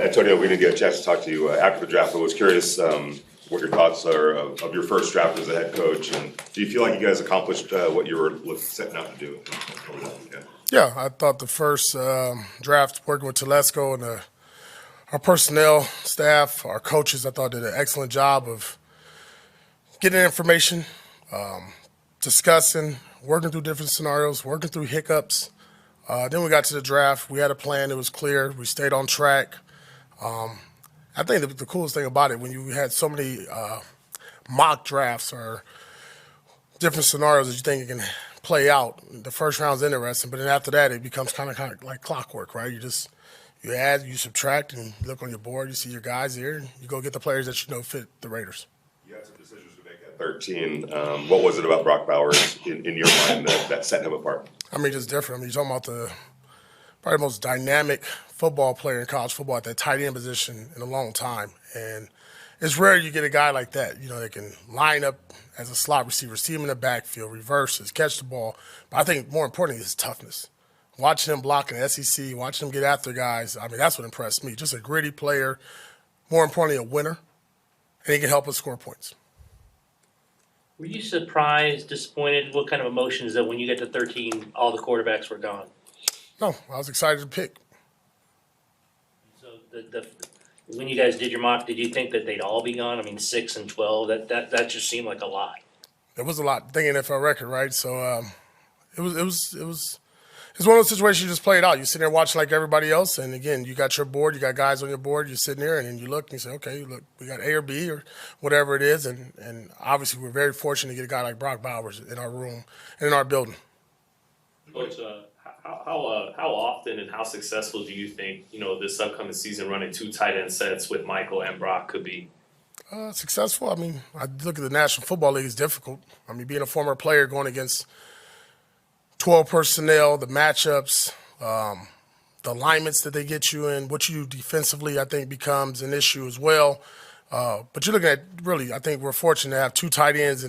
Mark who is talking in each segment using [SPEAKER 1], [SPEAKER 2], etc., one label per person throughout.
[SPEAKER 1] Antonio, we didn't get a chance to talk to you after the draft, but I was curious what your thoughts are of your first draft as a head coach, and do you feel like you guys accomplished what you were setting out to do?
[SPEAKER 2] Yeah, I thought the first draft, working with Telesco and our personnel staff, our coaches, I thought did an excellent job of getting information, discussing, working through different scenarios, working through hiccups. Then we got to the draft. We had a plan. It was clear. We stayed on track. I think the coolest thing about it, when you had so many mock drafts or different scenarios that you think you can play out, the first round's interesting, but then after that, it becomes kind of like clockwork, right? You add, you subtract, and you look on your board, you see your guys here, and you go get the players that you know fit the Raiders.
[SPEAKER 1] You had some decisions to make at 13. What was it about Brock Bowers in your mind that set him apart?
[SPEAKER 2] I mean, just different. I mean, you're talking about probably the most dynamic football player in college football at that tight end position in a long time. And it's rare you get a guy like that, that can line up as a slot receiver, see him in the backfield, reverses, catch the ball. But I think more importantly, his toughness. Watching him block in the SEC, watching him get after guys, I mean, that's what impressed me. Just a gritty player, more importantly, a winner, and he can help us score points.
[SPEAKER 3] Were you surprised, disappointed? What kind of emotions that when you get to 13, all the quarterbacks were gone?
[SPEAKER 2] No, I was excited to pick.
[SPEAKER 3] So when you guys did your mock, did you think that they'd all be gone? I mean, 6 and 12, that just seemed like a lot.
[SPEAKER 2] It was a lot, thinking NFL record, right? So it was it's one of those situations you just play it out. You sit there watching like everybody else, and again, you got your board, you got guys on your board, you're sitting there, and then you look and you say, okay, look, we got A or B or whatever it is, and obviously we're very fortunate to get a guy like Brock Bowers in our room and in our building.
[SPEAKER 4] Coach, how often and how successful do you think this upcoming season running 2 tight end sets with Michael and Brock could be?
[SPEAKER 2] Successful. I mean, I look at the National Football League is difficult. I mean, being a former player going against 12 personnel, the matchups, the alignments that they get you in, what you do defensively, I think becomes an issue as well. But you're looking at really, I think we're fortunate to have 2 tight ends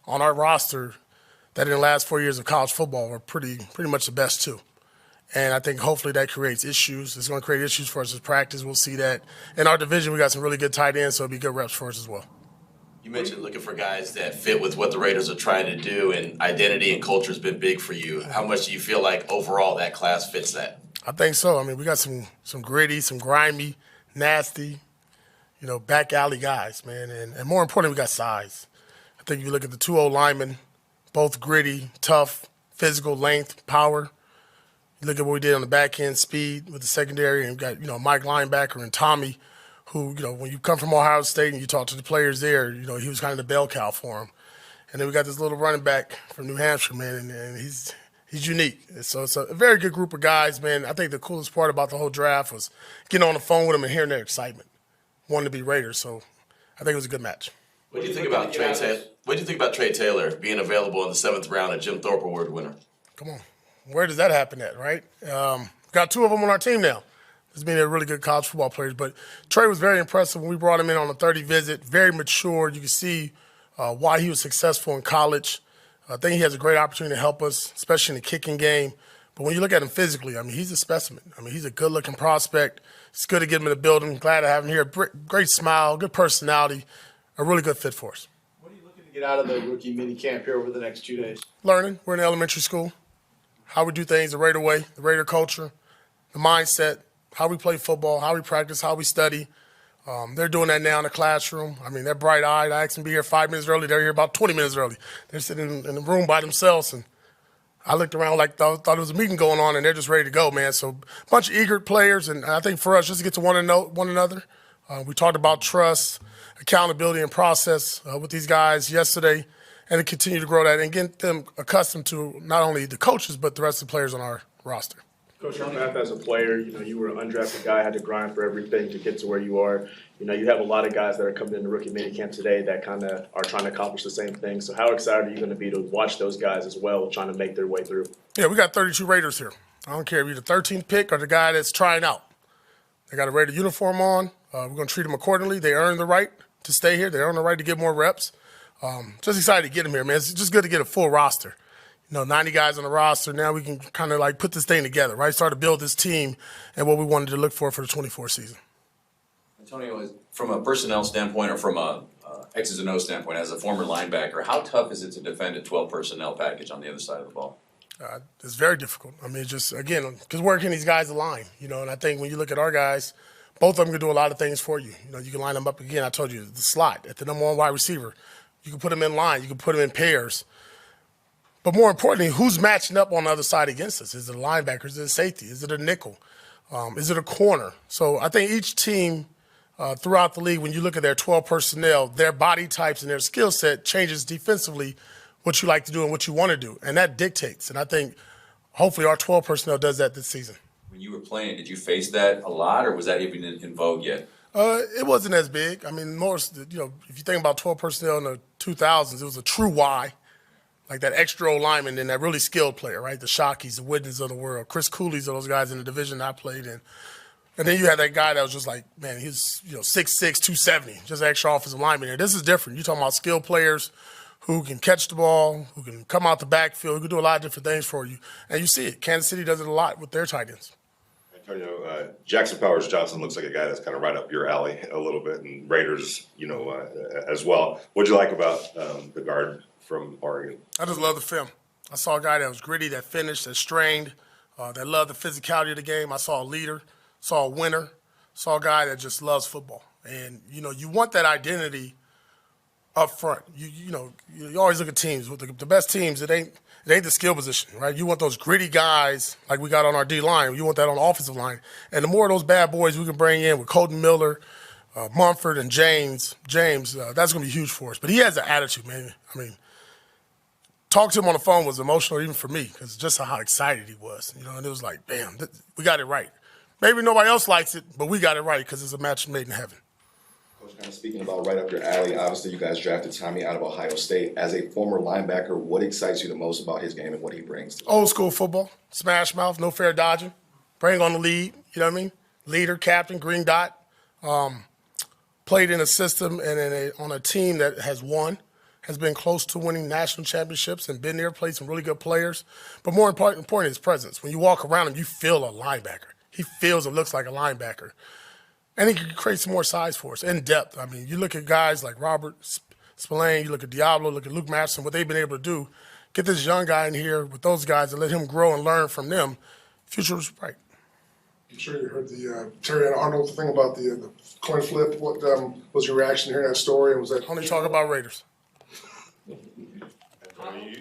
[SPEAKER 2] on our roster that in the last 4 years of college football were pretty much the best 2. And I think hopefully that creates issues. It's going to create issues for us as practice. We'll see that. In our division, we got some really good tight ends, so it'll be good reps for us as well.
[SPEAKER 5] You mentioned looking for guys that fit with what the Raiders are trying to do, and identity and culture has been big for you. How much do you feel like overall that class fits that?
[SPEAKER 2] I think so. I mean, we got some gritty, some grimy, nasty, back alley guys, man. And more importantly, we got size. I think you look at the 2 linemen, both gritty, tough, physical, length, power. You look at what we did on the back end, speed with the secondary, and we got, Mike linebacker and Tommy, who, when you come from Ohio State and you talk to the players there, he was kind of the bell cow for them. And then we got this little running back from New Hampshire, man, and he's unique. So it's a very good group of guys, man. I think the coolest part about the whole draft was getting on the phone with them and hearing their excitement, wanting to be Raiders. So I think it was a good match.
[SPEAKER 5] What do you think about Trey Taylor? What do you think about Trey Taylor being available in the 7th round, a Jim Thorpe Award winner?
[SPEAKER 2] Come on. Where does that happen at, right? Got 2 of them on our team now. This being a really good college football players. But Trey was very impressive when we brought him in on a 30 visit, very mature. You can see why he was successful in college. I think he has a great opportunity to help us, especially in the kicking game. But when you look at him physically, I mean, he's a specimen. I mean, he's a good-looking prospect. It's good to get him in the building. Glad to have him here. Great smile, good personality, a really good fit for us.
[SPEAKER 6] What are you looking to get out of the rookie minicamp here over the next 2 days?
[SPEAKER 2] Learning. We're in elementary school. How we do things the Raider way, the Raider culture, the mindset, how we play football, how we practice, how we study. They're doing that now in the classroom. I mean, they're bright-eyed. I asked them to be here 5 minutes early. They're here about 20 minutes early. They're sitting in the room by themselves, and I looked around like thought there was a meeting going on, and they're just ready to go, man. So a bunch of eager players, and I think for us just to get to one another. We talked about trust, accountability, and process with these guys yesterday, and to continue to grow that and get them accustomed to not only the coaches but the rest of the players on our roster.
[SPEAKER 7] Coach, your path as a player, you were an undrafted guy, had to grind for everything to get to where you are. You have a lot of guys that are coming into rookie minicamp today that kind of are trying to accomplish the same thing. So how excited are you going to be to watch those guys as well trying to make their way through?
[SPEAKER 2] Yeah, we got 32 Raiders here. I don't care if you're the 13th pick or the guy that's trying out. They got a Raider uniform on. We're going to treat them accordingly. They earn the right to stay here. They earn the right to get more reps. Just excited to get them here, man. It's just good to get a full roster. 90 guys on the roster. Now we can kind of like put this thing together, right? Start to build this team and what we wanted to look for the 24 season.
[SPEAKER 8] Antonio, from a personnel standpoint or from a X's and O's standpoint, as a former linebacker, how tough is it to defend a 12 personnel package on the other side of the ball?
[SPEAKER 2] It's very difficult. I mean, just again, because where can these guys align? And I think when you look at our guys, both of them can do a lot of things for you. You can line them up again. I told you the slot at the number one wide receiver. You can put them in line. You can put them in pairs. But more importantly, who's matching up on the other side against us? Is it a linebacker? Is it a safety? Is it a nickel? Is it a corner? So I think each team throughout the league, when you look at their 12 personnel, their body types and their skill set changes defensively what you like to do and what you want to do. And that dictates. And I think hopefully our 12 personnel does that this season.
[SPEAKER 8] When you were playing, did you face that a lot, or was that even in vogue yet?
[SPEAKER 2] It wasn't as big. I mean, more, if you think about 12 personnel in the 2000s, it was a true Y, like that extra old lineman and that really skilled player, right? The Shockeys, the Woodens of the world, Chris Cooley's of those guys in the division I played in. And then you had that guy that was just like, man, he's 6'6", 270, just an extra offensive lineman there. This is different. You're talking about skilled players who can catch the ball, who can come out the backfield, who can do a lot of different things for you. And you see it. Kansas City does it a lot with their tight ends.
[SPEAKER 1] Antonio, Jackson Powers Johnson looks like a guy that's kind of right up your alley a little bit, and Raiders, as well. What'd you like about the guard from Oregon?
[SPEAKER 2] I just love the film. I saw a guy that was gritty, that finished, that strained, that loved the physicality of the game. I saw a leader, saw a winner, saw a guy that just loves football. And, you want that identity up front. You always look at teams. With the best teams, it ain't the skill position, right? You want those gritty guys like we got on our D-line. You want that on the offensive line. And the more of those bad boys we can bring in with Colton Miller, Mumford, and James, that's going to be huge for us. But he has an attitude, man. I mean, talking to him on the phone was emotional even for me because just how excited he was. And it was like, damn, we got it right. Maybe nobody else likes it, but we got it right because it's a match made in heaven.
[SPEAKER 9] Coach, kind of speaking about right up your alley, obviously you guys drafted Tommy out of Ohio State. As a former linebacker, what excites you the most about his game and what he brings to you?
[SPEAKER 2] Old school football, smash mouth, no fair dodging, bring on the lead, you know what I mean? Leader, captain, green dot. Played in a system and on a team that has won, has been close to winning national championships and been there, played some really good players. But more important is his presence. When you walk around him, you feel a linebacker. He feels and looks like a linebacker. And he can create some more size for us and depth. I mean, you look at guys like Robert Spillane, you look at Diablo, look at Luke Masterson, what they've been able to do. Get this young guy in here with those guys and let him grow and learn from them. Future is bright.
[SPEAKER 10] I'm sure you heard the Terry Arnold thing about the coin flip. What was your reaction to hearing that story? And was that
[SPEAKER 2] Only talk about Raiders.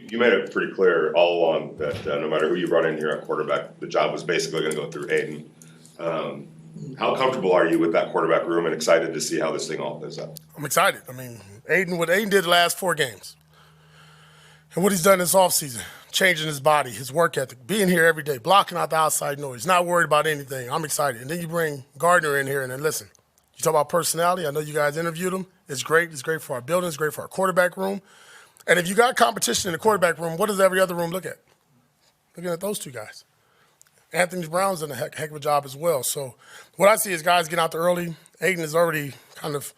[SPEAKER 1] You made it pretty clear all along that no matter who you brought in here at quarterback, the job was basically going to go through Aiden. How comfortable are you with that quarterback room and excited to see how this thing all plays out?
[SPEAKER 2] I'm excited. I mean, what Aiden did the last 4 games and what he's done this offseason, changing his body, his work ethic, being here every day, blocking out the outside noise, not worried about anything. I'm excited. And then you bring Gardner in here and then listen. You talk about personality. I know you guys interviewed him. It's great. It's great for our building. It's great for our quarterback room. And if you got competition in the quarterback room, what does every other room look at? Looking at those 2 guys. Anthony Brown's done a heck of a job as well. So what I see is guys getting out there early. Aiden is already kind of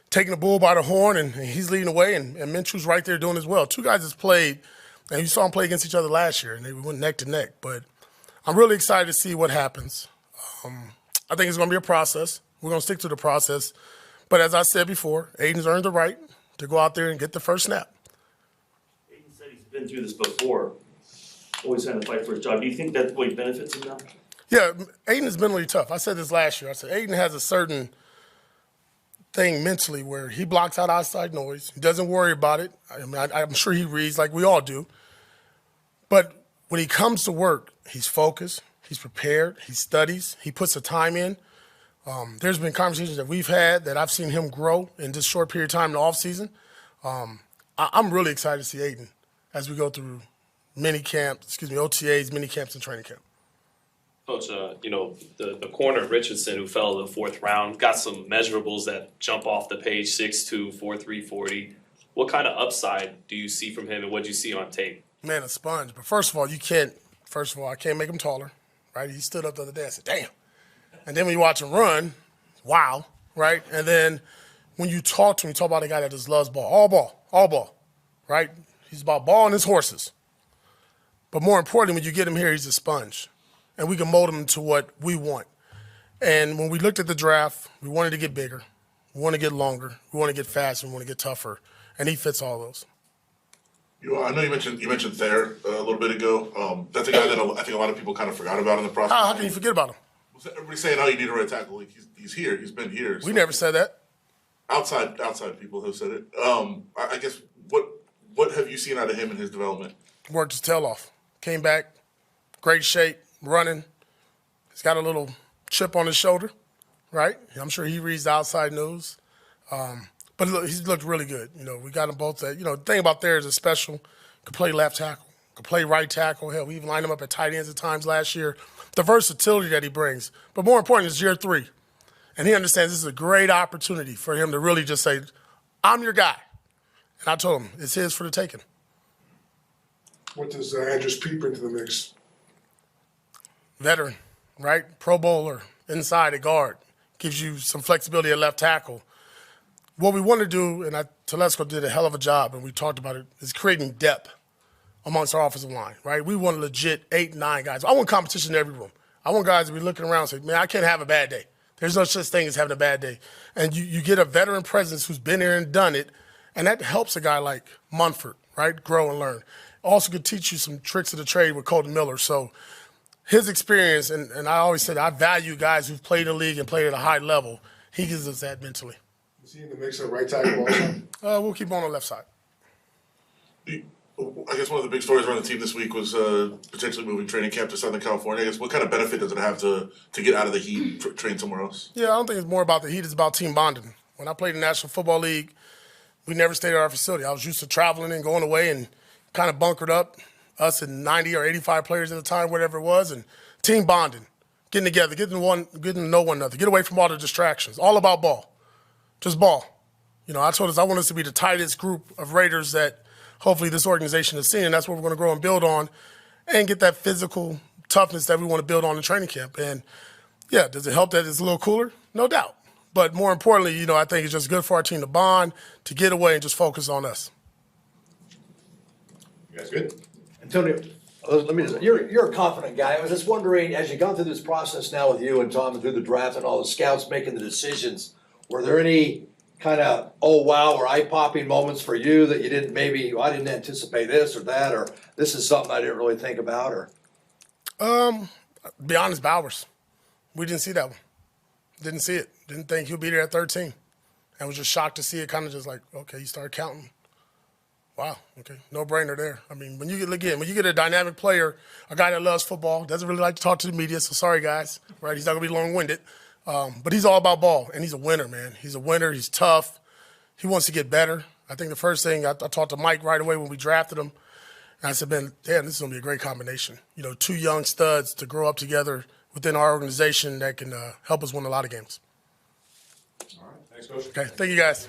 [SPEAKER 2] taking the bull by the horn, and he's leading the way, and Minshew's right there doing as well. 2 guys that's played, and you saw them play against each other last year, and they went neck to neck. But I'm really excited to see what happens. I think it's going to be a process. We're going to stick to the process. But as I said before, Aiden's earned the right to go out there and get the first snap.
[SPEAKER 11] Aiden said he's been through this before, always had to fight for his job. Do you think that's what benefits him now?
[SPEAKER 2] Yeah, Aiden is mentally tough. I said this last year. I said Aiden has a certain thing mentally where he blocks out outside noise. He doesn't worry about it. I mean, I'm sure he reads like we all do. But when he comes to work, he's focused, he's prepared, he studies, he puts the time in. There's been conversations that we've had that I've seen him grow in this short period of time in the offseason. I'm really excited to see Aiden as we go through OTAs, mini camps, and training camp.
[SPEAKER 4] Coach, the corner Richardson who fell in the 4th round got some measurables that jump off the page: 6'2", 4'3", 40. What kind of upside do you see from him, and what do you see on tape?
[SPEAKER 2] Man, a sponge. But first of all, I can't make him taller, right? He stood up the other day. I said, damn. And then when you watch him run, wow, right? And then when you talk to him, you talk about a guy that just loves ball, all ball, right? He's about ball and his horses. But more importantly, when you get him here, he's a sponge. And we can mold him into what we want. And when we looked at the draft, we wanted to get bigger. We want to get longer. We want to get faster. We want to get tougher. And he fits all those.
[SPEAKER 12] I know you mentioned Thayer a little bit ago. That's a guy that I think a lot of people kind of forgot about in the process.
[SPEAKER 2] How can you forget about him?
[SPEAKER 12] Everybody's saying, "Oh, you need a right tackle." Like, he's here. He's been here.
[SPEAKER 2] We never said that.
[SPEAKER 12] Outside people have said it. I guess what have you seen out of him in his development?
[SPEAKER 2] Worked his tail off. Came back, great shape, running. He's got a little chip on his shoulder, right? I'm sure he reads the outside news. But look, he's looked really good. We got them both. The thing about there is a special. Could play left tackle. Could play right tackle. Hell, we even lined him up at tight ends at times last year. The versatility that he brings. But more important, it's year 3. And he understands this is a great opportunity for him to really just say, I'm your guy. And I told him, it's his for the taking.
[SPEAKER 10] What does Andrews Pete bring to the mix?
[SPEAKER 2] Veteran, right? Pro bowler, inside at guard. Gives you some flexibility at left tackle. What we want to do, and Telesco did a hell of a job, and we talked about it, is creating depth amongst our offensive line, right? We want legit 8, 9 guys. I want competition in every room. I want guys to be looking around and say, man, I can't have a bad day. There's no such thing as having a bad day. And you get a veteran presence who's been here and done it, and that helps a guy like Munford, right, grow and learn. Also could teach you some tricks of the trade with Colton Miller. So his experience, and I always said I value guys who've played in the league and played at a high level. He gives us that mentally.
[SPEAKER 10] Is he in the mix at right tackle also?
[SPEAKER 2] We'll keep him on the left side.
[SPEAKER 12] I guess one of the big stories around the team this week was potentially moving training camp to Southern California. I guess what kind of benefit does it have to get out of the heat, train somewhere else?
[SPEAKER 2] Yeah, I don't think it's more about the heat. It's about team bonding. When I played in the National Football League, we never stayed at our facility. I was used to traveling and going away and kind of bunkered up, us and 90 or 85 players at the time, whatever it was, and team bonding, getting together, getting to know one another, get away from all the distractions. All about ball, just ball. I told us I want us to be the tightest group of Raiders that hopefully this organization has seen, and that's what we're going to grow and build on and get that physical toughness that we want to build on in training camp. And, yeah, does it help that it's a little cooler? No doubt. But more importantly, I think it's just good for our team to bond, to get away and just focus on us.
[SPEAKER 1] You guys good?
[SPEAKER 13] Antonio, let me just, you're a confident guy. I was just wondering, as you've gone through this process now with you and Tom and through the draft and all the scouts making the decisions, were there any kind of, oh, wow, or eye-popping moments for you that you didn't I didn't anticipate this or that, or this is something I didn't really think about, or?
[SPEAKER 2] Be honest, Bowers. We didn't see that one. Didn't see it. Didn't think he'll be there at 13. And was just shocked to see it, kind of just like, okay, you start counting. Wow, okay, no-brainer there. I mean, when you get a dynamic player, a guy that loves football, doesn't really like to talk to the media, so sorry, guys, right? He's not going to be long-winded. But he's all about ball, and he's a winner, man. He's a winner. He's tough. He wants to get better. I think the first thing, I talked to Mike right away when we drafted him, and I said, man, damn, this is going to be a great combination. 2 young studs to grow up together within our organization that can help us win a lot of games.
[SPEAKER 1] All right, thanks, Coach.
[SPEAKER 2] Okay, thank you, guys.